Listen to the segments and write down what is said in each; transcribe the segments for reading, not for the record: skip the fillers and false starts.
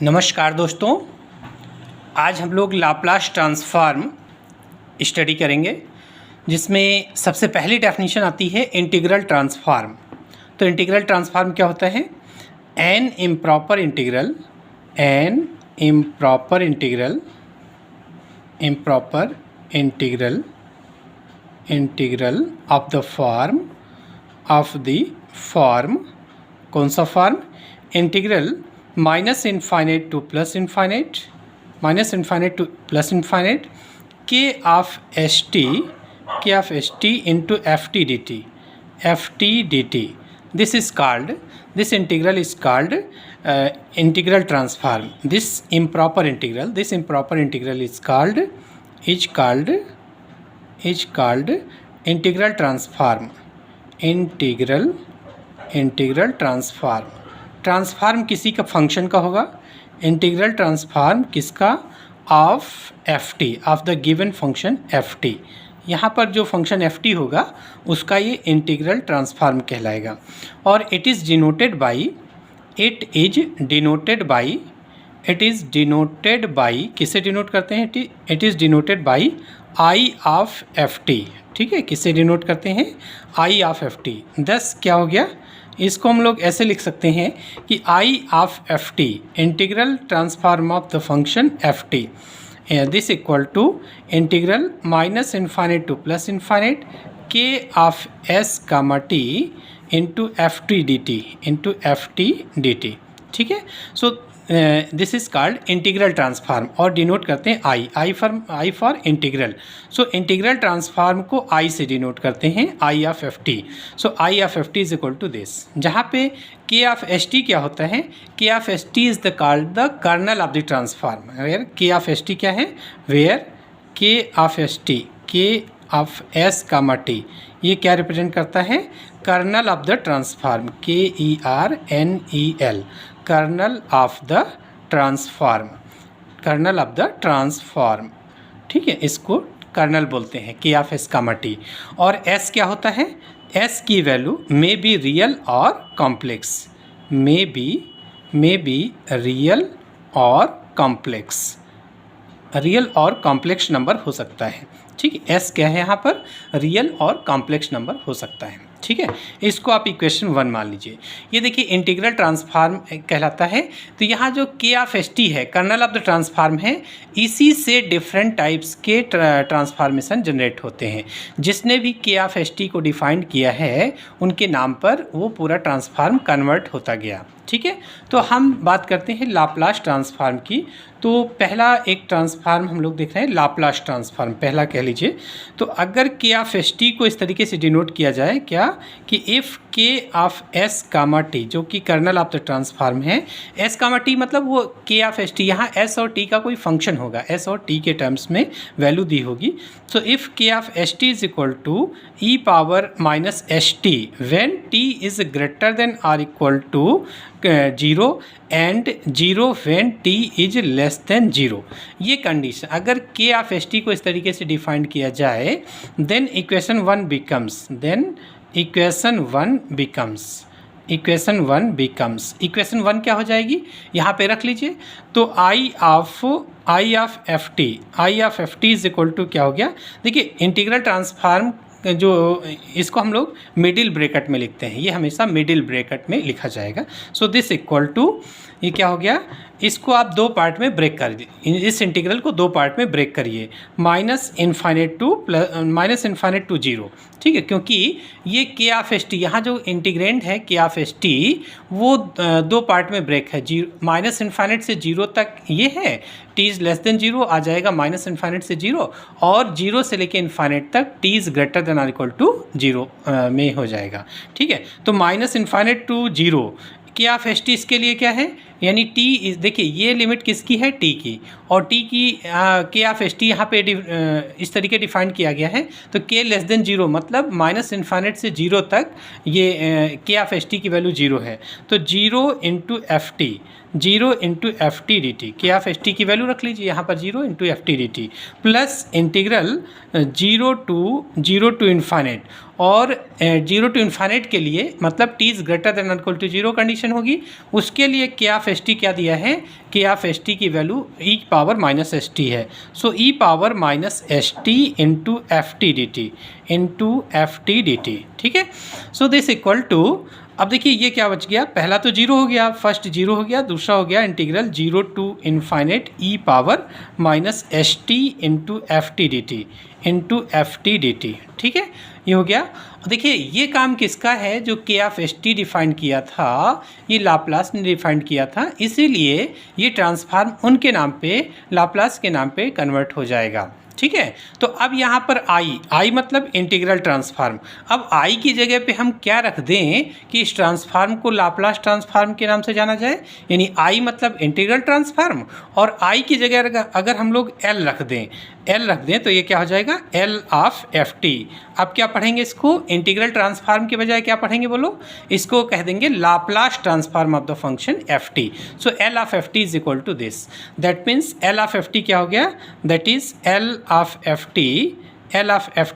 नमस्कार दोस्तों, आज हम लोग लाप्लास ट्रांसफॉर्म स्टडी करेंगे जिसमें सबसे पहली डेफिनेशन आती है इंटीग्रल ट्रांसफॉर्म। तो इंटीग्रल ट्रांसफॉर्म क्या होता है? An improper integral of the form कौन सा form? Integral minus infinite to plus infinite K of S T into F T D T. This integral is called integral transform. This improper integral is called integral transform. Integral transform किसी का function का होगा। Integral transform किसका? Of F T, of the given function F T. यहाँ पर जो function F T होगा उसका ये इंटीग्रल ट्रांसफॉर्म कहलाएगा। और इट इज़ डिनोटेड बाई किसे डिनोट करते हैं? It is denoted by I of F T. ठीक है, किसे डिनोट करते हैं? I of F T. दस क्या हो गया? इसको हम लोग ऐसे लिख सकते हैं कि I of F T, integral transform of the function F T, this equal to integral minus infinite to plus infinite K of S comma T into F T D T. ठीक है, so this is called integral transform और denote करते हैं I for integral. So integral transform को I से denote करते हैं, I of F T. So I of F T is equal to this, जहाँ पे के ऑफ एस टी क्या होता है? K of S T is the called the kernel of the transform. Where K of S T क्या है? Where K of S T, K of S comma T, ये क्या रिप्रेजेंट करता है? Kernel of the transform, KERNEL, kernel of the transform. ठीक है, इसको kernel बोलते हैं, K of S comma T. और एस क्या होता है? एस की वैल्यू मे बी रियल और कॉम्प्लेक्स, मे बी रियल और कॉम्प्लेक्स नंबर हो सकता है। ठीक है, एस क्या है यहाँ पर? रियल और कॉम्प्लेक्स नंबर हो सकता है। ठीक है, इसको आप इक्वेशन 1 मान लीजिए। ये देखिए इंटीग्रल ट्रांसफॉर्म कहलाता है। तो यहाँ जो के ऑफ एस टी है, कर्नल ऑफ द ट्रांसफॉर्म है, इसी से डिफरेंट टाइप्स के ट्रांसफॉर्मेशन जनरेट होते हैं। जिसने भी के ऑफ एस टी को डिफाइंड किया है उनके नाम पर वो पूरा ट्रांसफॉर्म कन्वर्ट होता गया। ठीक है, तो हम बात करते हैं लाप्लास ट्रांसफॉर्म की। तो पहला एक ट्रांसफॉर्म हम लोग देख रहे हैं, लाप्लास ट्रांसफॉर्म पहला कह लीजिए। तो अगर के ऑफ एस टी को इस तरीके से डिनोट किया जाए क्या कि if K of S comma T, जो कि कर्नल ऑफ द ट्रांसफॉर्म है, एस कामा टी मतलब वो के ऑफ एस टी, यहाँ एस और टी का कोई फंक्शन होगा, एस और टी के टर्म्स में वैल्यू दी होगी। So if K of S T is equal to E power minus S T when T is greater than or equal to 0 and 0 when T is less than 0। ये condition अगर के of S T को इस तरीके से define किया जाए, then equation one क्या हो जाएगी? यहाँ पे रख लीजिए। तो I of F T is equal to क्या हो गया? देखिए इंटीग्रल ट्रांसफॉर्म जो इसको हम लोग मिडिल ब्रैकेट में लिखते हैं, ये हमेशा मिडिल ब्रैकेट में लिखा जाएगा। सो दिस इक्वल टू, ये क्या हो गया? इसको आप दो पार्ट में ब्रेक कर दिए, इस इंटीग्रल को दो पार्ट में ब्रेक करिए, माइनस इनफाइनाइट टू 0। ठीक है, क्योंकि ये के ऑफ एस टी, यहाँ जो इंटीग्रेंड है के ऑफ एस टी, वो दो पार्ट में ब्रेक है। माइनस इनफाइनाइट से 0 तक ये है, टी इज़ लेस देन 0 आ जाएगा माइनस इनफाइनाइट से 0, और 0 से लेके इनफाइनाइट तक T is greater than or equal to 0 में हो जाएगा। ठीक है, तो माइनस इनफाइनाइट टू 0 के ऑफ एस टी इसके लिए क्या है? यानी टी, देखिए ये लिमिट किसकी है? टी की, और टी की के ऑफ एस टी यहाँ पे इस तरीके डिफाइन किया गया है। तो के लेस देन 0 मतलब माइनस इनफाइनाइट से 0 तक ये के ऑफ एस टी की वैल्यू 0 है। तो 0 into F T D T, K of S T की वैल्यू रख लीजिए यहाँ पर 0 into F T D T, plus integral 0 to infinite, और 0 टू इन्फाइनाइट के लिए मतलब t is greater than equal to 0 condition होगी, उसके लिए के ऑफ एस टी क्या दिया है, के ऑफ एस टी की value e power minus S T है। सो e power minus S T into F T D T ठीक है। सो दिस इक्वल टू, अब देखिए ये क्या बच गया, पहला तो जीरो हो गया, फर्स्ट जीरो हो गया, दूसरा हो गया integral 0 to infinite e power minus S T into F T D T ठीक है, ये हो गया। देखिए ये काम किसका है, जो के ऑफ एस टी डिफाइन किया था, ये लाप्लास ने डिफाइन किया था, इसीलिए ये ट्रांसफार्म उनके नाम पे, लाप्लास के नाम पे कन्वर्ट हो जाएगा। ठीक है, तो अब यहाँ पर आई मतलब इंटीग्रल ट्रांसफार्म। अब आई की जगह पे हम क्या रख दें कि इस ट्रांसफार्म को लाप्लास ट्रांसफार्म के नाम से जाना जाए, यानी आई मतलब इंटीग्रल ट्रांसफार्म, और आई की जगह अगर हम लोग एल रख दें तो ये क्या हो जाएगा, एल ऑफ एफ टी। अब क्या पढ़ेंगे इसको, इंटीग्रल ट्रांसफार्म के बजाय क्या पढ़ेंगे बोलो, इसको कह देंगे Laplace transform of the function F T. So L of F T is equal to this, that means L of F T क्या हो गया, that is L of F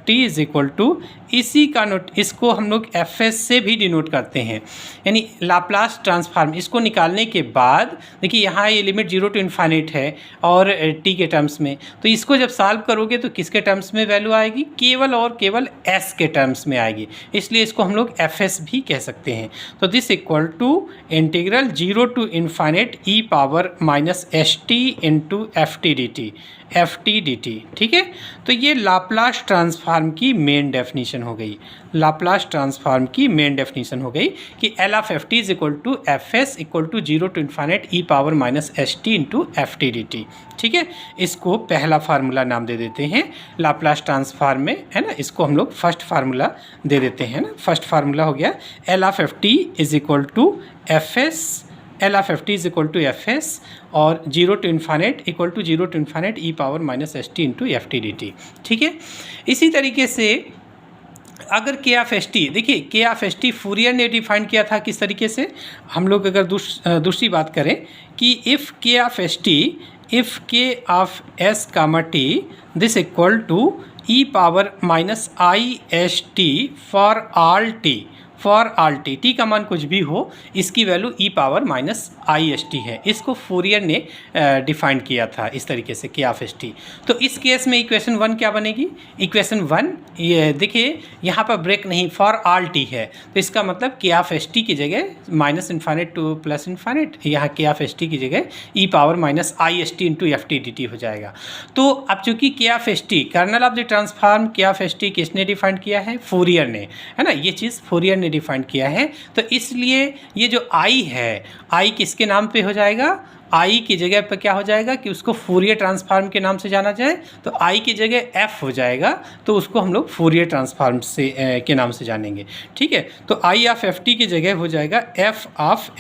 T is equal to, इसी का note, इसको हम लोग F S से भी डिनोट करते हैं, यानी लाप्लास ट्रांसफार्म। इसको निकालने के बाद देखिए यहाँ ये लिमिट 0 टू इन्फाइनाइट है और टी के टर्म्स में, तो इसको जब सॉल्व करोगे तो किसके टर्म्स में वैल्यू आएगी, केवल और केवल एस के टर्म्स में आएगी, इसलिए इसको हम लोग एफ एस भी कह सकते हैं। तो this equal to integral 0 to infinite E power minus S T into F T D T ठीक है। तो ये लाप्लास ट्रांसफार्म की मेन डेफिनेशन हो गई, लाप्लास ट्रांसफार्म की मेन डेफिनेशन हो गई कि L of F T is equal to F S equal to 0 to infinite E power minus S T into F T D T ठीक है। इसको पहला फार्मूला नाम दे देते हैं लाप्लास ट्रांसफार्म में, है ना, इसको हम लोग फर्स्ट फार्मूला दे देते हैं ना। फर्स्ट फार्मूला हो गया L of F T is equal to F S, L of F T is equal to F S और 0 to infinite equal to 0 to infinite E power minus S T into F T D T ठीक है। इसी तरीके से अगर के of S T, देखिए के ऑफ एस टी फूरियर ने डिफाइन किया था किस तरीके से, हम लोग अगर दूसरी बात करें कि if K of S T, if K of S comma T this equal to E power minus I S T for all T का मान कुछ भी हो, इसकी value e power minus I S T है। इसको फूरियर ने define किया था इस तरीके से के ऑफ एस टी। तो इस केस में इक्वेशन 1 क्या बनेगी, इक्वेशन 1 ये देखिए यहाँ पर ब्रेक नहीं, फॉर ऑल टी है, तो इसका मतलब के ऑफ एस टी की जगह minus infinite to plus infinite, यहाँ के ऑफ एस टी की जगह E power minus I S T into F T D T हो जाएगा। तो अब चूंकि K of S T, kernel of the transform K of S T किसने define किया है, फूरियर ने, है ना, ये चीज़ फूरियर ने डिफाइन किया है। तो इसलिए ये जो आई है, आई किसके नाम पे हो जाएगा, आई की जगह पर क्या हो जाएगा कि उसको फूरियर ट्रांसफार्म के नाम से जाना जाए, तो आई की जगह एफ हो जाएगा, तो उसको हम लोग फूरियर ट्रांसफार्म से के नाम से जानेंगे ठीक है। तो आई ऑफ एफ टी की जगह हो जाएगा F of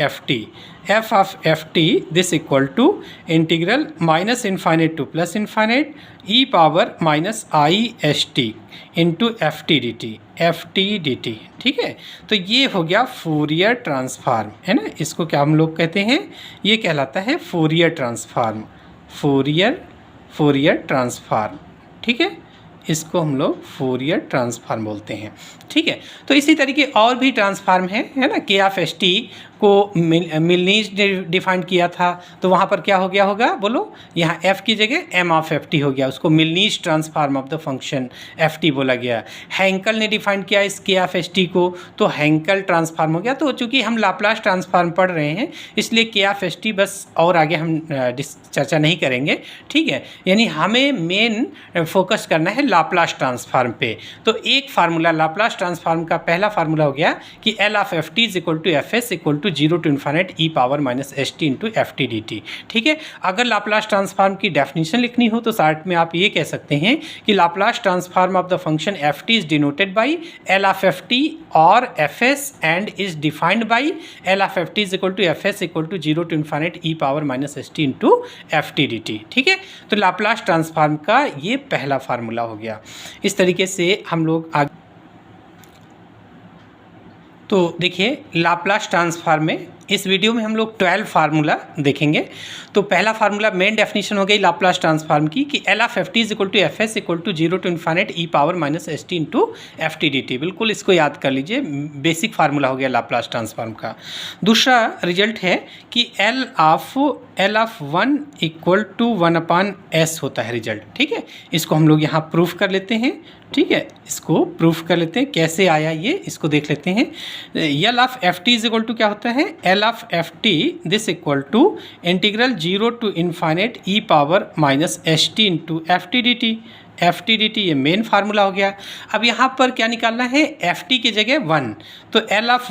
F T this equal to integral minus infinite to plus infinite E power minus I S T into F T D T ठीक है। तो ये हो गया फूरियर ट्रांसफार्म, है ना, इसको क्या हम लोग कहते हैं, ये कहलाता है फूरियर ट्रांसफार्म, फूरियर ट्रांसफार्म ठीक है, इसको हम लोग फूरियर ट्रांसफार्म बोलते हैं ठीक है। तो इसी तरीके और भी ट्रांसफार्म है ना, के ऑफ एस टी को मिलनीज ने डिफाइन किया था, तो वहाँ पर क्या हो गया होगा बोलो, यहाँ f की जगह m ऑफ एफ टी हो गया, उसको Mellin's transform of the function F T बोला गया। हैंकल ने डिफाइन किया इस के ऑफ एस टी को, तो हैंकल ट्रांसफार्म हो गया। तो चूँकि हम लाप्लास ट्रांसफार्म पढ़ रहे हैं इसलिए के ऑफ एस टी बस, और आगे हम चर्चा नहीं करेंगे ठीक है, यानी हमें मेन फोकस करना है लाप्लास ट्रांसफार्म पे। तो एक फार्मूला लाप्लास ट्रांसफार्म का पहला फार्मूला हो गया कि L of F T is equal to F S equal to 0 to infinite E power minus S T into F T D T ठीक है। अगर लाप्लास ट्रांसफार्म की डेफिनेशन लिखनी हो तो शॉर्ट में आप ये कह सकते हैं कि Laplace transform of the function F T is denoted by L of F T और F S and is defined by L of F T is equal to F S equal to 0 to infinite E power minus S T into F T D T ठीक है। तो Laplace transform का ये पहला formula हो गया। इस तरीके से हम लोग आगे, तो देखिए लाप्लास ट्रांसफार्म में इस वीडियो में हम लोग 12 फार्मूला देखेंगे। तो पहला फार्मूला मेन डेफिनेशन हो गई लाप्लास ट्रांसफॉर्म की कि L of F T is equal to F S equal to zero to infinite E power minus S T into F T D T. बिल्कुल इसको याद कर लीजिए, बेसिक फार्मूला हो गया लाप्लास ट्रांसफॉर्म का। दूसरा रिजल्ट है कि L of one equal one 1/s होता है रिजल्ट। ठीक है, इसको हम लोग यहाँ प्रूफ कर लेते हैं। ठीक है, इसको प्रूफ कर लेते हैं, कैसे आया ये इसको देख लेते हैं। L of F T is equal to क्या होता है, L of F T this equal to integral zero to infinite E power minus S T into F T D T. F T D T ये main formula हो गया। अब यहाँ पर क्या निकालना है, एफ टी की जगह 1, तो एल ऑफ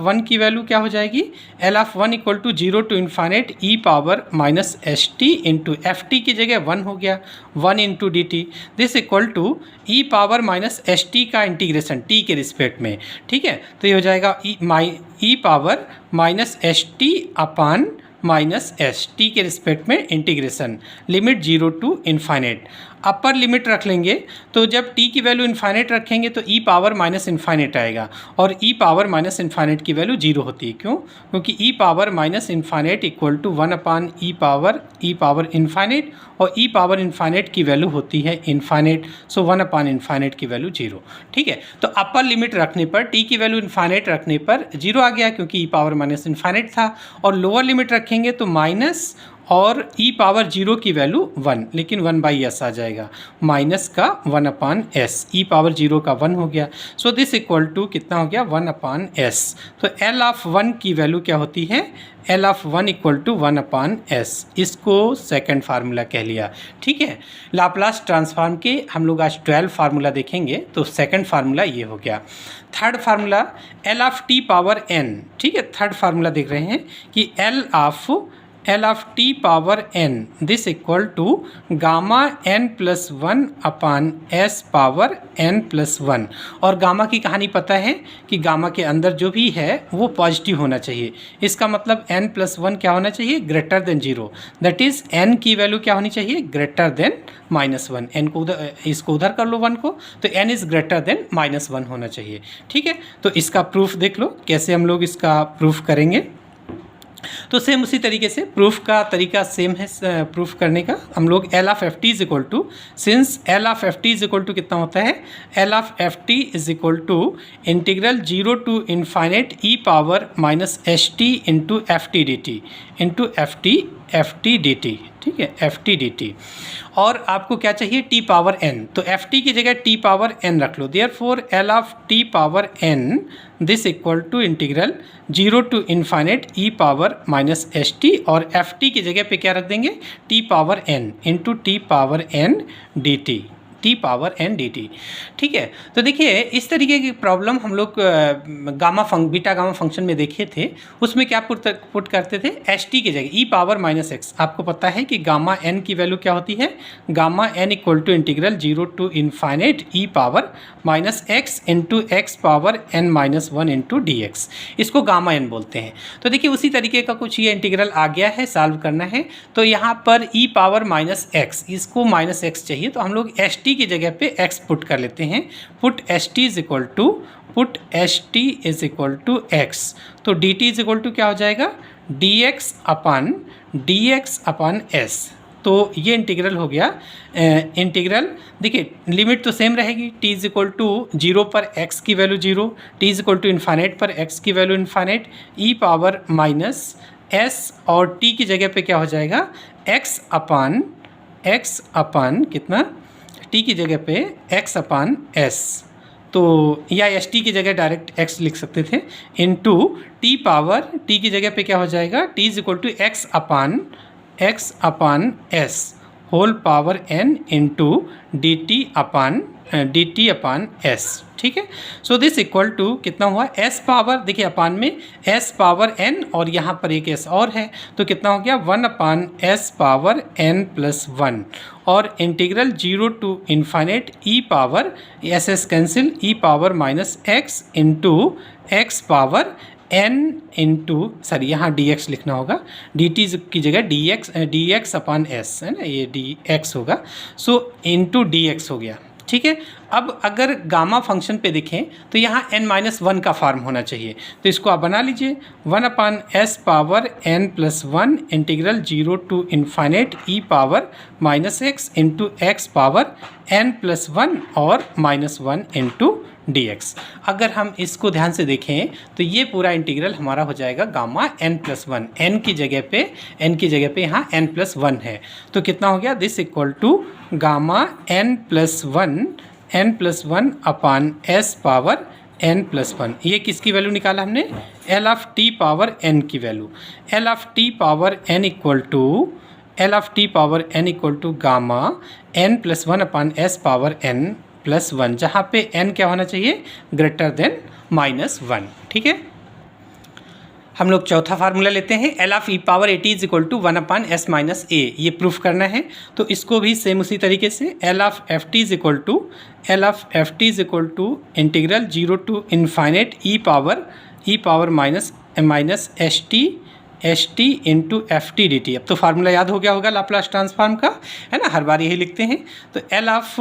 वन की वैल्यू क्या हो जाएगी, L of one equal to zero to infinite E power minus S T into F T की जगह 1 हो गया, 1 into D T this equal to E power minus S T का integration T के रिस्पेक्ट में। ठीक है, तो ये हो जाएगा E power minus S T upon minus S T के रिस्पेक्ट में integration, limit zero to infinite. Upper limit रख लेंगे तो जब t की वैल्यू इन्फाइनाइट रखेंगे तो e पावर माइनस इन्फाइनाइट आएगा, और e पावर माइनस इन्फाइनाइट की वैल्यू 0 होती है। क्यों, क्योंकि e power minus infinite equal to 1/e power infinite, और e पावर इन्फाइनाइट की वैल्यू होती है इन्फाइनाइट, सो 1/इन्फाइनाइट की वैल्यू 0। ठीक है, तो अपर लिमिट रखने पर t की वैल्यू इन्फाइनाइट रखने पर 0 आ गया क्योंकि e पावर माइनस इन्फाइनाइट था, और लोअर लिमिट रखेंगे तो माइनस और e पावर 0 की वैल्यू 1, लेकिन 1/s आ जाएगा, माइनस का 1/s, e पावर 0 का 1 हो गया। सो दिस इक्वल टू कितना हो गया, 1/s। तो एल ऑफ 1 की वैल्यू क्या होती है, L of 1 equal to 1/s। इसको सेकंड फार्मूला कह लिया। ठीक है, लाप्लास ट्रांसफॉर्म के हम लोग आज 12 फार्मूला देखेंगे, तो सेकंड फार्मूला ये हो गया। Third formula L of T power n। ठीक है, थर्ड फार्मूला देख रहे हैं कि L of T power n this equal to gamma n plus 1/s power n plus 1। और गामा की कहानी पता है कि गामा के अंदर जो भी है वो पॉजिटिव होना चाहिए। इसका मतलब n प्लस 1 क्या होना चाहिए, greater than 0। That is n की वैल्यू क्या होनी चाहिए, ग्रेटर देन -1। n को उधर, इसको उधर कर लो 1 को, तो n इज़ ग्रेटर देन -1 होना चाहिए। ठीक है, तो इसका प्रूफ देख लो कैसे हम लोग इसका प्रूफ करेंगे। तो सेम उसी तरीके से प्रूफ का तरीका सेम है प्रूफ करने का। हम लोग L of F T is equal to, since L of F T is equal to कितना होता है, L of F T is equal to integral zero to infinite E power minus S T into F T D T into F T D T. ठीक है, F T D t, और आपको क्या चाहिए, T power n, तो F T की जगह T power n रख लो। Therefore L of T power n this equal to integral zero to infinite E power minus S T, और एफ टी की जगह पे क्या रख देंगे, T power n into T power n D T, T power n D T. ठीक है, तो देखिए इस तरीके की प्रॉब्लम हम लोग बीटा गामा फंक्शन में देखे थे। उसमें क्या पुट करते थे, एस टी की जगह ई पावर माइनस एक्स। आपको पता है कि गामा n की वैल्यू क्या होती है, gamma n equal to integral zero to infinite E power minus X into X power n minus 1 into D X, इसको गामा n बोलते हैं। तो देखिए उसी तरीके का कुछ ये इंटीग्रल आ गया है, सॉल्व करना है। तो यहाँ पर ई पावर माइनस एक्स, इसको माइनस एक्स चाहिए, तो हम लोग एस टी की जगह पे x पुट कर लेते हैं। Put S T is equal to x, तो D T is equal to क्या हो जाएगा, dx अपन s। तो ये इंटीग्रल हो गया। इंटीग्रल देखिए लिमिट तो सेम रहेगी, t इज इक्वल टू 0 पर x की value 0, t is equal to infinite पर x की वैल्यू इन्फाइनाइट, e पावर माइनस s, और t की जगह पे क्या हो जाएगा, x अपन कितना, t की जगह पे x अपान s, तो या एस टी की जगह डायरेक्ट x लिख सकते थे, इनटू t पावर, t की जगह पे क्या हो जाएगा, t is equal to x upon s whole power n into D T upon s। ठीक है, सो दिस इक्वल टू कितना हुआ, s पावर, देखिए अपान में s पावर n और यहाँ पर एक s और है, तो कितना हो गया 1/s पावर n प्लस 1, और integral zero to infinite E power, S S cancel, e power minus X into X power n into, sorry यहाँ dx लिखना होगा, dt की जगह dx अपान s है ना, ये dx होगा, सो इंटू dx हो गया। ठीक है। अब अगर गामा फंक्शन पे देखें तो यहाँ n-1 का फॉर्म होना चाहिए, तो इसको आप बना लीजिए 1/s power n+1 integral 0 to infinite e power -x into x power n+1 और -1 इंटू dx। अगर हम इसको ध्यान से देखें तो ये पूरा इंटीग्रल हमारा हो जाएगा गामा n+1, n की जगह पे यहाँ n+1 है, तो कितना हो गया, this equal to gamma n+1 upon s power n+1। ये किसकी वैल्यू निकाला हमने, l of t power n की value, l of t power n equal to gamma n+1 upon s power n+1, जहाँ पे n क्या होना चाहिए, ग्रेटर देन -1। ठीक है। हम लोग चौथा फार्मूला लेते हैं, L of e power at is equal to 1/s minus a, ये प्रूफ करना है, तो इसको भी सेम उसी तरीके से L of ft is equal to integral 0 to infinite e power minus H T into F T D t. अब तो फार्मूला याद हो गया होगा लाप्लास ट्रांसफॉर्म का, है ना, हर बार यही लिखते हैं। तो L of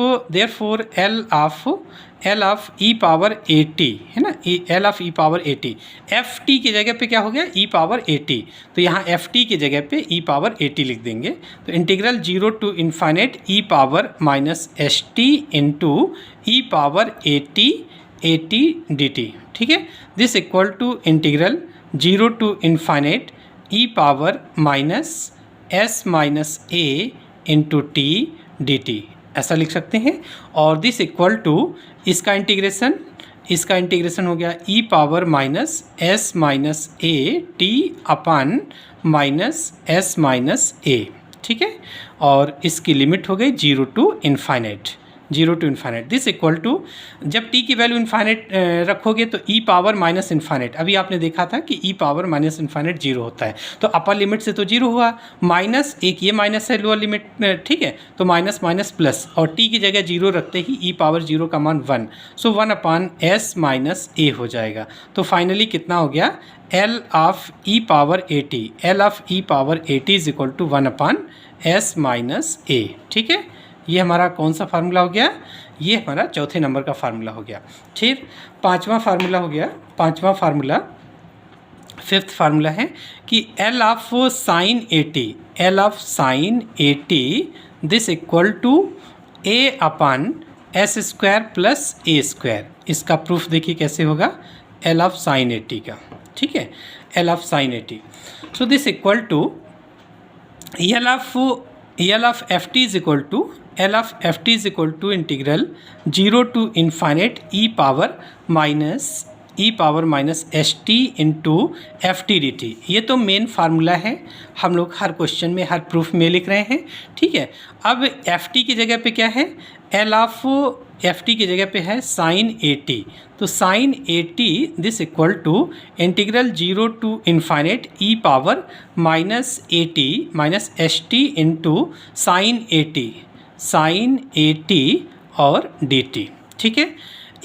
E power A t, है ना, L of E power A t, F T की जगह पे क्या हो गया, ई पावर ए टी, तो यहाँ एफ टी की जगह पे ई पावर ए टी लिख देंगे। तो integral 0 to infinite E power minus H T into E power A T D T. ठीक है, this equal to integral 0 to infinite E power minus S minus A into T D T, ऐसा लिख सकते हैं। और this equal to इसका integration हो गया E power minus S minus A T upon minus S minus A. ठीक है, और इसकी लिमिट हो गई 0 to infinite. This equal to, जब t की वैल्यू इन्फाइनेट रखोगे तो e पावर माइनस इन्फाइनेट, अभी आपने देखा था कि e पावर माइनस इन्फाइनेट 0 होता है, तो अपर लिमिट से तो 0 हुआ, माइनस एक ये माइनस है लोअर लिमिट, ठीक है, तो माइनस माइनस प्लस, और t की जगह 0 रखते ही e पावर 0 का मान 1, सो 1/s माइनस a हो जाएगा। तो फाइनली कितना हो गया, L of e power A T is equal to 1/s minus a। ठीक है, ये हमारा कौन सा फार्मूला हो गया, ये हमारा चौथे नंबर का फार्मूला हो गया। फिर पांचवा फिफ्थ फार्मूला है कि L of sine A T this equal to a upon S square plus A square. इसका प्रूफ देखिए कैसे होगा, L of sine A T का। ठीक है, L of sine A t, so this equal to L of F T is equal to integral 0 to infinite E power minus H T into F T D T. ये तो main formula है, हम लोग हर question में, हर proof में लिख रहे हैं। ठीक है, अब एफ टी की जगह पे क्या है, एल ऑफ एफ टी की जगह पे है साइन ए टी, तो sine A T this equal to integral 0 to infinite E power minus A T minus H T into sine A T और डी टी। ठीक है,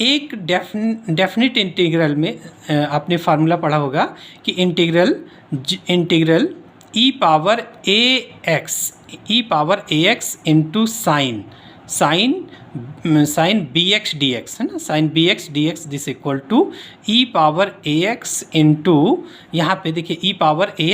एक डेफिनेट इंटीग्रल में आपने फार्मूला पढ़ा होगा कि integral E power A X into sine B X D X, है ना, sine B X D X this equal to E power A X into, यहाँ पे देखिए ई पावर ए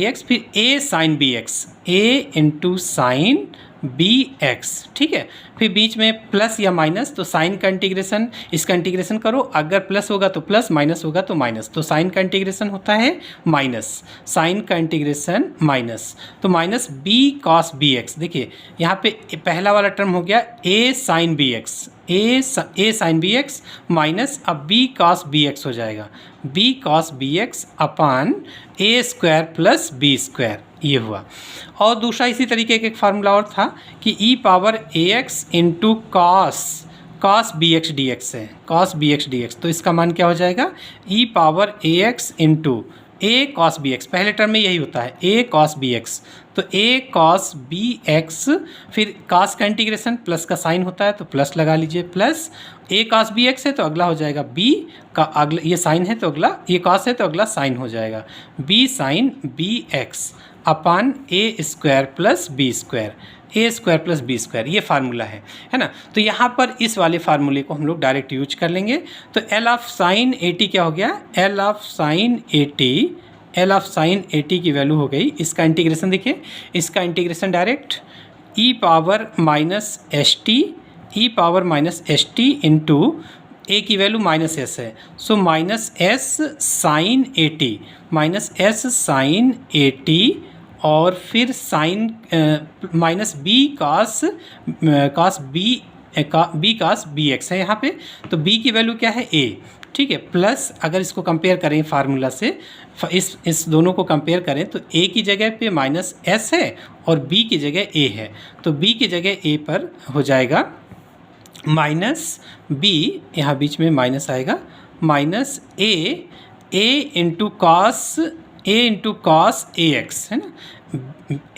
एक्स फिर A sine B X, A into sine B X. ठीक है, फिर बीच में प्लस या माइनस, तो साइन का इंटीग्रेशन, इसका इंटीग्रेशन करो, अगर प्लस होगा तो प्लस, माइनस होगा तो माइनस, तो साइन का इंटीग्रेशन होता है माइनस, साइन का इंटीग्रेशन माइनस, तो minus b cos B x. देखिए यहाँ पे पहला वाला टर्म हो गया a sine B x minus, अब बी कॉस बी एक्स हो जाएगा, b cos B x upon ए स्क्वायर प्लस बी स्क्वायर, ये हुआ। और दूसरा इसी तरीके का एक फार्मूला और था कि E power A X into cos B X D X है, cos B X D X, तो इसका मान क्या हो जाएगा, E power A X into A cos B X, पहले टर्म में यही होता है ए कॉस बी एक्स, तो ए कॉस बी एक्स, फिर कॉस का इंटीग्रेशन प्लस का साइन होता है तो प्लस लगा लीजिए, plus A cos B X है तो अगला हो जाएगा बी का, अगला ये साइन है तो अगला, ये कॉस है तो अगला साइन हो जाएगा, B sine B x upon ए स्क्वायर प्लस बी स्क्वायर, ए स्क्वायर प्लस बी स्क्वायर, ये फार्मूला है ना। तो यहाँ पर इस वाले फार्मूले को हम लोग डायरेक्ट यूज कर लेंगे। तो L of sine A T क्या हो गया, L of sine A T, L of sine A T की वैल्यू हो गई, इसका इंटीग्रेशन देखिए, इसका integration direct E power minus S T, E power minus S T into A की वैल्यू माइनस एस है, so minus S sine A T, minus S sine A T, और फिर sine minus B cos B cos B X है यहाँ पे। तो B की value क्या है, ए, ठीक है, प्लस अगर इसको कंपेयर करें फार्मूला से, इस दोनों को कंपेयर करें तो ए की जगह पे माइनस एस है और बी की जगह ए है, तो बी की जगह ए पर हो जाएगा माइनस बी, यहाँ बीच में माइनस आएगा, minus A into cos A X है ना,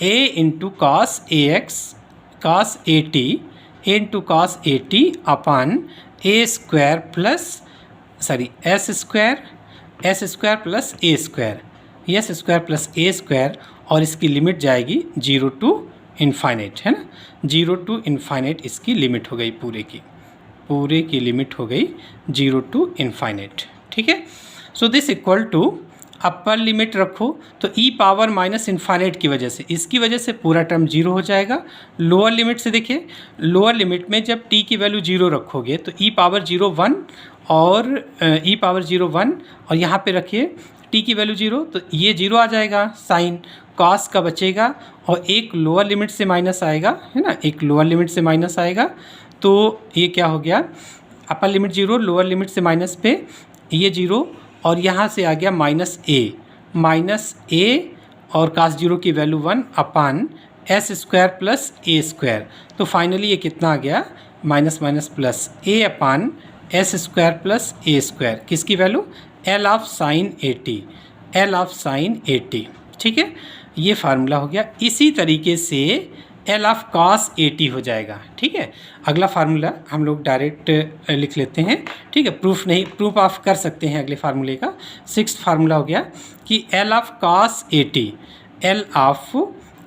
A into cos A X cos A T, A into cos A T upon A square plus sorry S square plus A square, S square plus A square, और इसकी limit जाएगी 0 to infinite है ना, 0 to infinite इसकी limit हो गई, पूरे की लिमिट हो गई 0 टू इन्फाइनाइट, ठीक है। So this equal to upper limit रखो तो ई पावर माइनस इन्फाइनाइट की वजह से, इसकी वजह से पूरा टर्म 0 हो जाएगा। लोअर लिमिट से देखिए, लोअर लिमिट में जब टी की वैल्यू 0 रखोगे तो ई पावर 0 1 और ई पावर 0 1, और यहाँ पे रखिए टी की वैल्यू 0, तो ये 0 आ जाएगा, साइन कॉस का बचेगा, और एक लोअर लिमिट से माइनस आएगा है ना, एक लोअर लिमिट से माइनस आएगा, तो ये क्या हो गया, अपर लिमिट 0, लोअर लिमिट से माइनस पे ये 0, और यहाँ से आ गया माइनस ए और कास 0 की वैल्यू 1 अपान एस स्क्वायर प्लस ए स्क्वायर, तो फाइनली ये कितना आ गया, माइनस माइनस प्लस ए अपान एस स्क्वायर प्लस ए स्क्वायर, किसकी value, L of sine A T, L of sine A T, ठीक है, ये फार्मूला हो गया। इसी तरीके से L of cos A T हो जाएगा, ठीक है। अगला फार्मूला हम लोग डायरेक्ट लिख लेते हैं, ठीक है, प्रूफ ऑफ कर सकते हैं अगले फार्मूले का। 6th फार्मूला हो गया कि L of cos A T, L of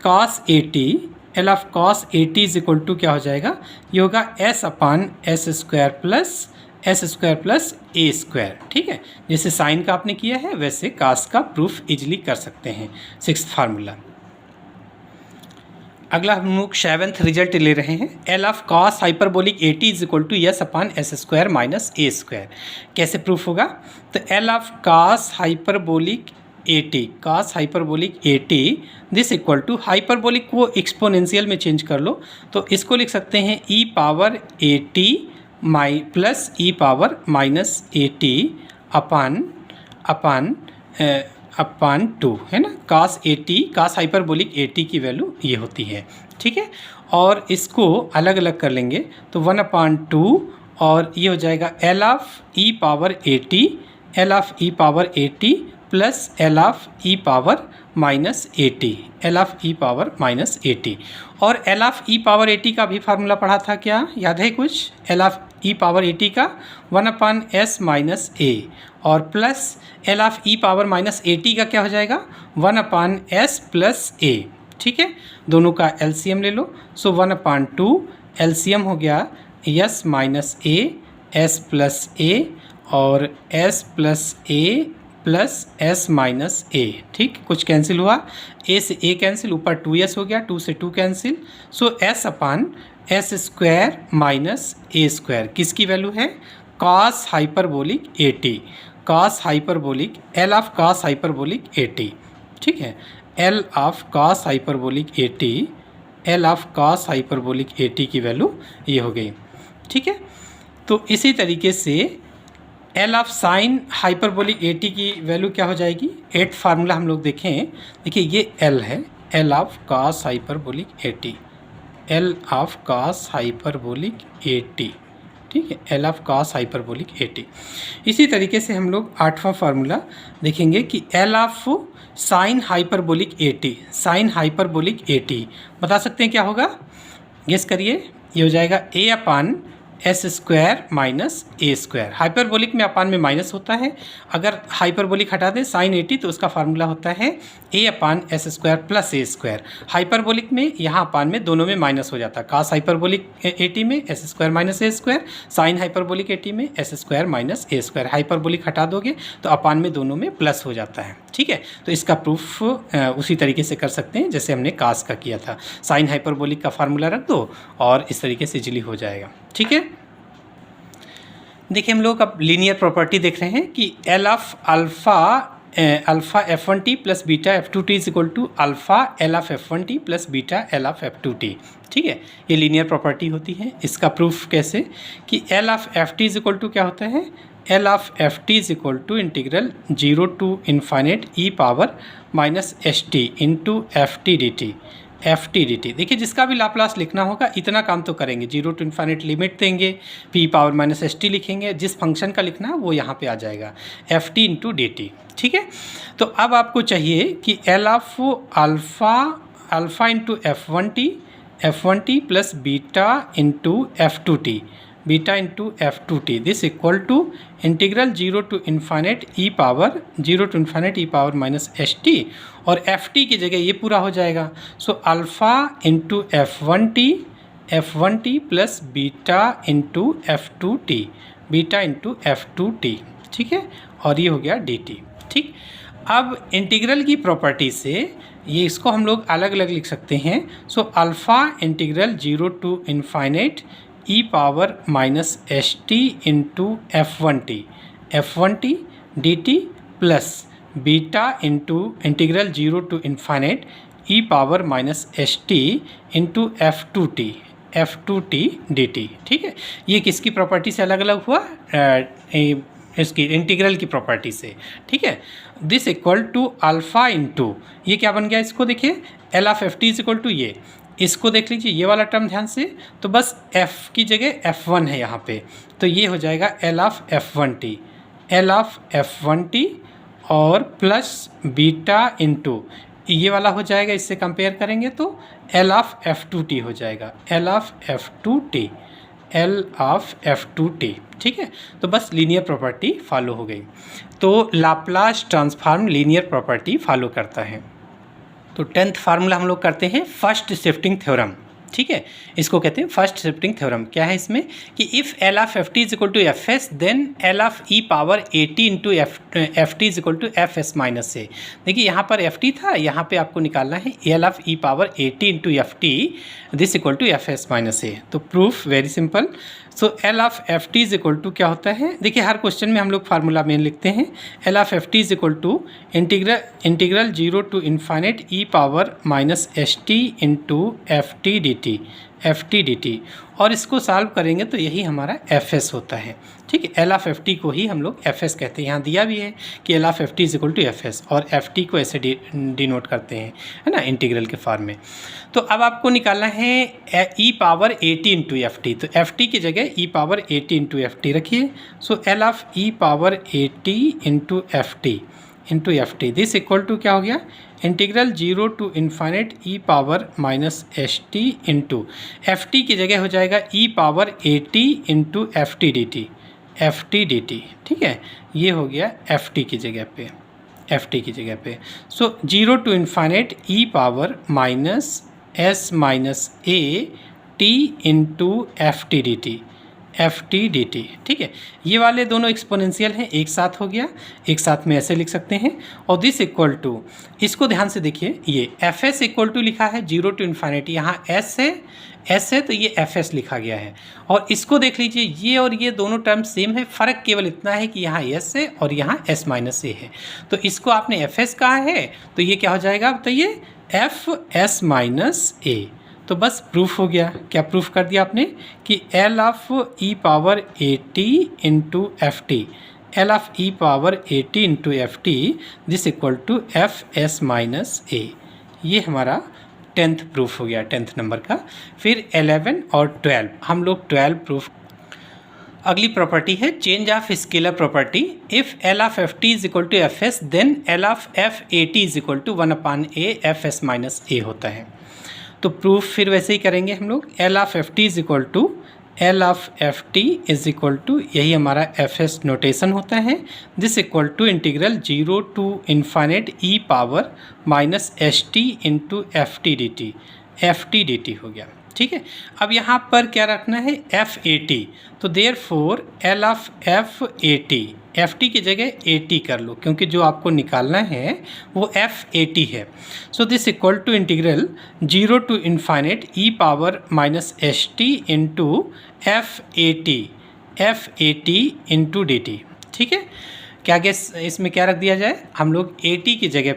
cos A T, L of cos A T is equal to क्या हो जाएगा, ये होगा S upon S square plus ए स्क्वायर, ठीक है। जैसे साइन का आपने किया है वैसे कास का प्रूफ इजीली कर सकते हैं, 6th फार्मूला। अगला हम लोग 7th रिजल्ट ले रहे हैं, L of cos hyperbolic A T is equal to S upon S square minus A square, कैसे प्रूफ होगा, तो L of cos hyperbolic A T, cos hyperbolic A T this equal to, hyperbolic को exponential में change कर लो, तो इसको लिख सकते हैं ई पावर ए T plus E power minus ए टी अपान 2 है ना, cos A T, cos hyperbolic A T की वैल्यू ये होती है, ठीक है। और इसको अलग अलग कर लेंगे तो 1/2, और ये हो जाएगा L of E power A T, L of E power A T plus L of E power minus A T, L of E power minus A T. और L of E power A T का भी formula पढ़ा था, क्या याद है कुछ, L of E power A T का 1/s माइनस ए, और plus L of E power minus A T का क्या हो जाएगा, 1/s प्लस ए, ठीक है, दोनों का एलसीएम ले लो, सो 1/2 एलसीएम हो गया s माइनस ए, s प्लस ए, और s plus A plus s minus A, ठीक, कुछ कैंसिल हुआ, a से a कैंसिल, ऊपर 2s हो गया, 2 से 2 cancel, so s upon S square minus A square, किसकी वैल्यू है, cos hyperbolic A T, cos hyperbolic, L of cos hyperbolic A T, ठीक है, L of cos hyperbolic A T, L of cos hyperbolic A T की value ये हो गई, ठीक है। तो इसी तरीके से L of sine hyperbolic A T की वैल्यू क्या हो जाएगी, 8th फार्मूला हम लोग देखें, देखिए ये एल है, L of cos hyperbolic A T, L of cos hyperbolic A T, ठीक है, L of cos hyperbolic A T. इसी तरीके से हम लोग 8वां फार्मूला देखेंगे कि L of sine hyperbolic A T, sine hyperbolic A T बता सकते हैं क्या होगा, गेस करिए, ये हो जाएगा ए अपान S square minus A square. Hyperbolic में अपान में माइनस होता है, अगर हाइपरबोलिक हटा दें साइन 80 तो उसका फार्मूला होता है ए अपान एस स्क्वायर प्लस ए स्क्वायर। हाइपरबोलिक में यहाँ अपान में दोनों में माइनस हो जाता है, कास हाइपरबोलिक 80 में S square minus A square, sine hyperbolic 80 में S square minus A square. Hyperbolic हटा दोगे तो अपान में दोनों में प्लस हो जाता है। ठीक है, तो इसका प्रूफ उसी तरीके से कर सकते हैं जैसे हमने कास का किया था। साइन हाइपरबोलिक का फार्मूला रख दो और इस तरीके से इजीली हो जाएगा। ठीक है, देखिए हम लोग अब लीनियर प्रॉपर्टी देख रहे हैं कि L of alpha f1t plus beta f2t is equal to alpha L of f1t plus beta L of f2t। ठीक है, ये लीनियर प्रॉपर्टी होती है। इसका प्रूफ कैसे कि L of ft is equal to क्या होता है, L of ft is equal to integral 0 to infinite E power minus S T into F T D t. देखिए जिसका भी लाप्लास लिखना होगा इतना काम तो करेंगे, 0 टू इन्फाइनेट लिमिट देंगे, P power minus S T लिखेंगे, जिस फंक्शन का लिखना है वो यहाँ पे आ जाएगा f t into D T. ठीक है, तो अब आपको चाहिए कि L of alpha into f one t plus beta into f two t this equal to integral 0 to infinite E power minus S T, और एफ टी की जगह ये पूरा हो जाएगा। So alpha into f one t plus beta into f two t. ठीक है, और ये हो गया डी टी। ठीक, अब इंटीग्रल की प्रॉपर्टी से ये इसको हम लोग अलग अलग लिख सकते हैं। So alpha integral 0 to infinite E power minus S T into f one t D T plus beta into integral 0 to infinite E power minus S T into f two t D T. ठीक है, ये किसकी property से अलग अलग हुआ, इसकी integral की प्रॉपर्टी से। ठीक है, this equal to alpha into ये क्या बन गया, इसको देखिए L of F T is equal to ये, इसको देख लीजिए ये वाला टर्म ध्यान से, तो बस f की जगह f1 है यहाँ पे, तो ये हो जाएगा L of F one T और प्लस बीटा इंटू ये वाला हो जाएगा, इससे कंपेयर करेंगे तो L of F two T हो जाएगा, L of F two t. ठीक है, तो बस लीनियर प्रॉपर्टी फॉलो हो गई। तो Laplace transform linear property follow करता है। तो 10th फार्मूला हम लोग करते हैं फर्स्ट शिफ्टिंग थ्योरम। ठीक है, इसको कहते हैं फर्स्ट शिफ्टिंग थ्योरम। क्या है इसमें कि if L of F T is equal to F S then L of E power A T into F T is equal to F S minus A. देखिए यहाँ पर एफ टी था, यहाँ पे आपको निकालना है L of E power A T into F T this equal to F S minus A. तो proof very simple. So L of F T is equal to क्या होता है, देखिए हर क्वेश्चन में हम लोग फार्मूला मेन लिखते हैं। L of F T is equal to integral 0 to infinite E power minus S T into F T D t, और इसको सॉल्व करेंगे तो यही हमारा एफ एस होता है। ठीक है, एल ऑफ एफ टी को ही हम लोग एफ एस कहते हैं। यहाँ दिया भी है कि L of F T is equal to F S, और एफ टी को ऐसे डिनोट करते हैं, है ना, इंटीग्रल के फॉर्म में। तो अब आपको निकालना है E power A T into F T, तो एफ टी की जगह E power A T into F T रखिए। So L of E power A T into F T this equal to क्या हो गया, integral 0 to infinite E power minus S T into F T की जगह हो जाएगा E power A T into F T D T. ठीक है, ये हो गया एफ टी की जगह पे, so 0 to infinite E power minus S minus A T into F T D T. ठीक है, ये वाले दोनों एक्सपोनेंशियल हैं, एक साथ हो गया, एक साथ में ऐसे लिख सकते हैं। और दिस इक्वल टू, इसको ध्यान से देखिए, ये एफ एस इक्वल टू लिखा है 0 टू इन्फाइनिटी, यहाँ एस है तो ये एफ एस लिखा गया है। और इसको देख लीजिए, ये और ये दोनों टर्म सेम है, फ़र्क केवल इतना है कि यहाँ एस है और यहाँ एस माइनस ए है। तो इसको आपने एफ एस कहा है तो ये क्या हो जाएगा बताइए, एफ एस माइनस ए। तो बस प्रूफ हो गया। क्या प्रूफ कर दिया आपने कि L of E power A T into F T, L of E power A T into F T this equal to F S minus A. ये हमारा 10th प्रूफ हो गया, 10th नंबर का। फिर 11 और 12 हम लोग 12 प्रूफ। अगली प्रॉपर्टी है change of scalar property. If L of F T is equal to F S then L of F A T is equal to 1/a F S minus A होता है। तो प्रूफ फिर वैसे ही करेंगे हम लोग। L of F T is equal to L of F T is equal to, यही हमारा एफ एस नोटेशन होता है, this equal to integral 0 to infinite E power minus H T into F T D T हो गया। ठीक है, अब यहाँ पर क्या रखना है, एफ ए टी, तो therefore L of F A t, F T की जगह ए टी कर लो क्योंकि जो आपको निकालना है वो एफ ए टी है। So this equal to integral 0 to infinite E power minus H T into f A T into D T. ठीक है, क्या गेस इसमें क्या रख दिया जाए, हम लोग ए टी की जगह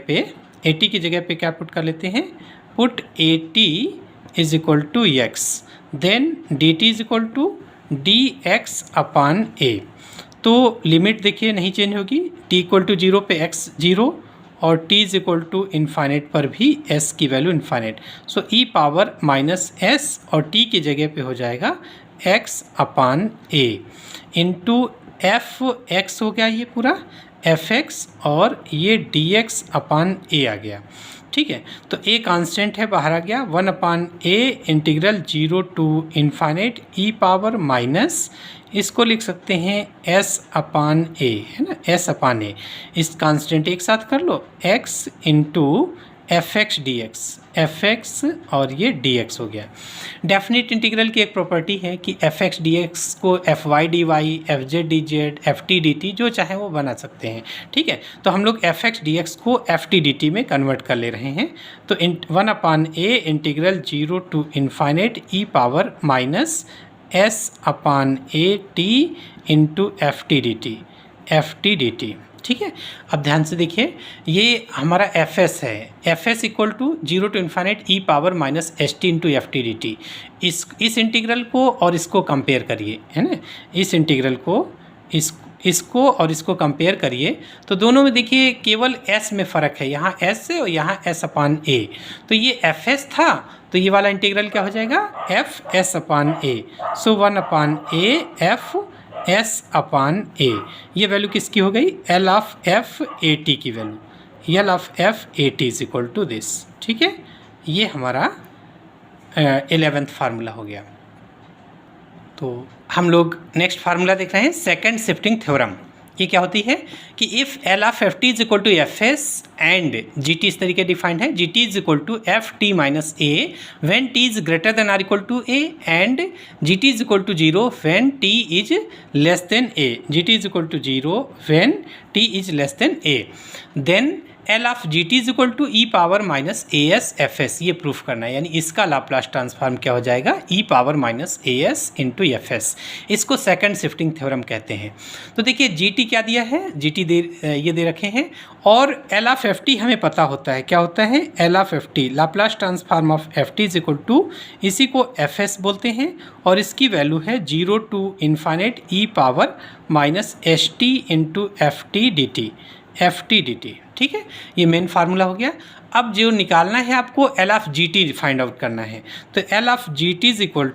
पे क्या पुट कर लेते हैं, put A T is equal to X, then D T is equal to D X upon A. तो लिमिट देखिए नहीं चेंज होगी, t इक्वल टू 0 पे x 0 और t is equal to infinite पर भी s की value infinite. So e power minus s और t की जगह पे हो जाएगा x upon a into F x हो गया ये पूरा एफ एक्स और ये डी एक्स अपान ए आ गया। ठीक है, तो ए कांस्टेंट है बाहर आ गया, 1 upon A integral 0 to infinite E power minus, इसको लिख सकते हैं s अपान ए, है ना, s अपान ए, इस कांस्टेंट एक साथ कर लो, x into F x D x, F x और ये डी एक्स हो गया। डेफिनेट इंटीग्रल की एक प्रॉपर्टी है कि एफ एक्स डी एक्स को f y d y, f z d z, f T D t जो चाहे वो बना सकते हैं। ठीक है, तो हम लोग एफ एक्स डी एक्स को एफ टी डी टी में कन्वर्ट कर ले रहे हैं। तो 1 upon A integral 0 to infinite E power minus S upon A T into F T D T. ठीक है, अब ध्यान से देखिए, ये हमारा एफ एस है, F S equal to 0 to infinite E power minus H T into F T D T. इस इंटीग्रल को और इसको कंपेयर करिए, है ना, इस इंटीग्रल को इसको और इसको कंपेयर करिए तो दोनों में देखिए केवल s में फ़र्क है, यहाँ s है और यहाँ s अपान a। तो ये एफ एस था तो ये वाला इंटीग्रल क्या हो जाएगा, F S upon A. So 1 upon A F S upon A, ये वैल्यू किसकी हो गई, L of F A T की value, L of F A T is equal to this. ठीक है, ये हमारा 11th फार्मूला हो गया। तो हम लोग नेक्स्ट फार्मूला देख रहे हैं, सेकंड शिफ्टिंग थ्योरम। ये क्या होती है कि if L of F T is equal to F S and g t इस तरीके डिफाइंड है, जी t is equal to f T minus a when T is greater than or equal to a and g t is equal to 0 when T is less than a, g t is equal to 0 when T is less than a, then L of g t is equal to E power minus A S F S, ये proof करना है, यानी इसका Laplace transform क्या हो जाएगा, E power minus A S into F S. इसको second shifting theorem कहते हैं। तो देखिए जी टी क्या दिया है, जी टी ये दे रखे हैं और एल ऑफ एफ टी हमें पता होता है, क्या होता है, L of F t Laplace transform of F T is equal to, इसी को एफ एस बोलते हैं और इसकी वैल्यू है 0 to infinite E power minus H T into F T D T. ठीक है, ये मेन फार्मूला हो गया। अब जो निकालना है आपको L of g t find out करना है, तो L of g t is equal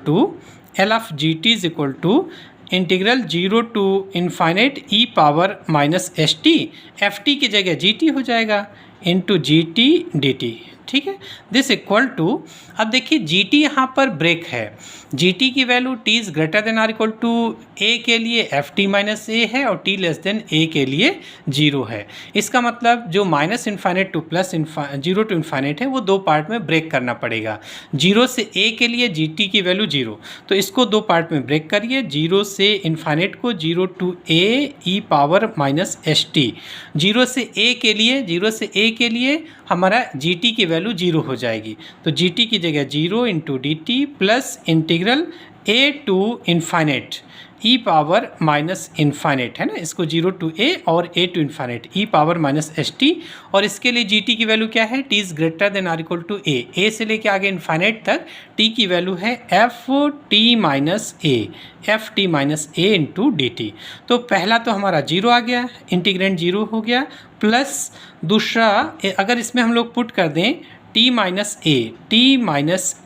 to integral 0 to infinite E power minus H t, F T की जगह जी टी हो जाएगा into g t D T. ठीक है, दिस इक्वल टू, अब देखिए जी टी यहाँ पर ब्रेक है, जी टी की value T is greater than or equal to A के लिए एफ टी माइनस ए है और टी लेस देन ए के लिए 0 है। इसका मतलब जो minus infinite to plus 0 to infinite है वो दो पार्ट में ब्रेक करना पड़ेगा। 0 से ए के लिए जी टी की वैल्यू 0, तो इसको दो पार्ट में ब्रेक करिए, 0 से इन्फाइनेट को 0 to a e power minus H t, 0 से ए के लिए हमारा जी टी की वैल्यू 0 हो जाएगी, तो जी टी की जगह 0 into D T plus integral A to infinite E power minus infinite, है ना, इसको 0 टू ए और A to infinite E power minus H T, और इसके लिए जी टी की वैल्यू क्या है, T is greater than or equal to A से लेके आगे इन्फाइनेट तक टी की वैल्यू है F T minus A into D T. तो पहला तो हमारा 0 आ गया, इंटीग्रेंड 0 हो गया, प्लस दूसरा अगर इसमें हम लोग पुट कर दें T minus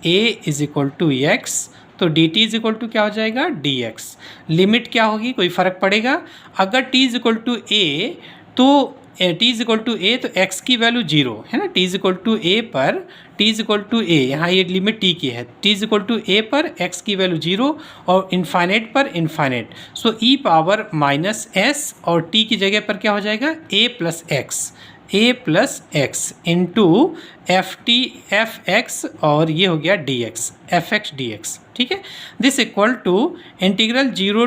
A is equal to X, तो D T is equal to क्या हो जाएगा, डी एक्स। लिमिट क्या होगी, कोई फ़र्क पड़ेगा, अगर टी इज इक्वल टू ए तो टी इज इक्वल टू ए तो x की वैल्यू 0 है ना, टी इज इक्वल टू ए पर टी इज इक्वल टू ए, यहाँ ये लिमिट टी की है, टी इज इक्वल टू ए पर x की वैल्यू 0 और इन्फाइनेट पर इन्फाइनेट, सो ई पावर माइनस एस और t की जगह पर क्या हो जाएगा a plus x into F x और ये हो गया d x, F x D x, ठीक है। This equal to integral zero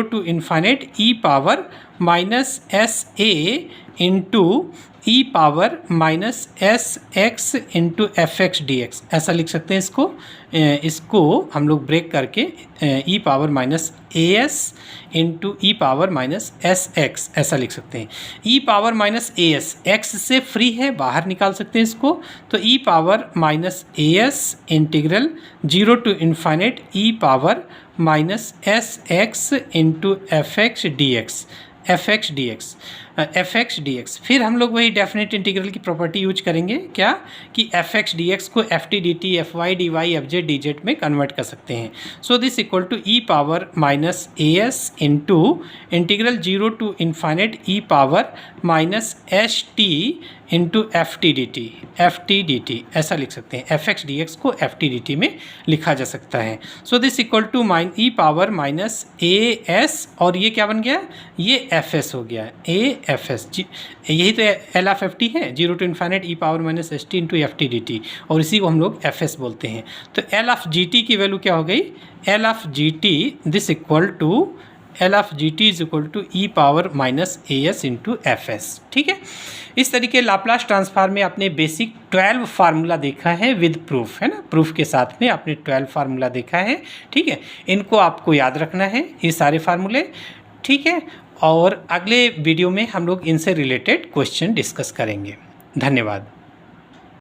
to infinite E power minus s a into E power minus S x into F x D x, ऐसा लिख सकते हैं इसको। इसको हम लोग ब्रेक करके E power minus A S into E power minus S X ऐसा लिख सकते हैं। ई पावर माइनस ए एस एक्स से फ्री है, बाहर निकाल सकते हैं इसको, तो E power minus A S integral zero to infinite E power minus S x into F x D x, F x D X. फिर हम लोग वही डेफिनेट इंटीग्रल की प्रॉपर्टी यूज करेंगे, क्या कि एफ एक्स डी एक्स को F T D T, f y d y, f z d z में कन्वर्ट कर सकते हैं। So this equal to E power minus A S into integral zero to infinite E power minus H T into F T D T ऐसा लिख सकते हैं। F x D x को F T D T में लिखा जा सकता है। So this equal to E power minus A S और ये क्या बन गया, ये एफ एस हो गया, ए एफ एस, यही तो एल ऑफ एफ टी है, zero to infinite E power minus S T into F T D t, और इसी को हम लोग एफ एस बोलते हैं। तो एल ऑफ जी टी की वैल्यू क्या हो गई, L of g t this equal to L of g t is equal to E power minus A S into F s, ठीक है। इस तरीके लाप्लास ट्रांसफॉर्म में आपने बेसिक 12 फार्मूला देखा है विद प्रूफ, है ना, प्रूफ के साथ में आपने 12 फार्मूला देखा है, ठीक है। इनको आपको याद रखना है, ये सारे फार्मूले, ठीक है। और अगले वीडियो में हम लोग इनसे रिलेटेड क्वेश्चन डिस्कस करेंगे। धन्यवाद।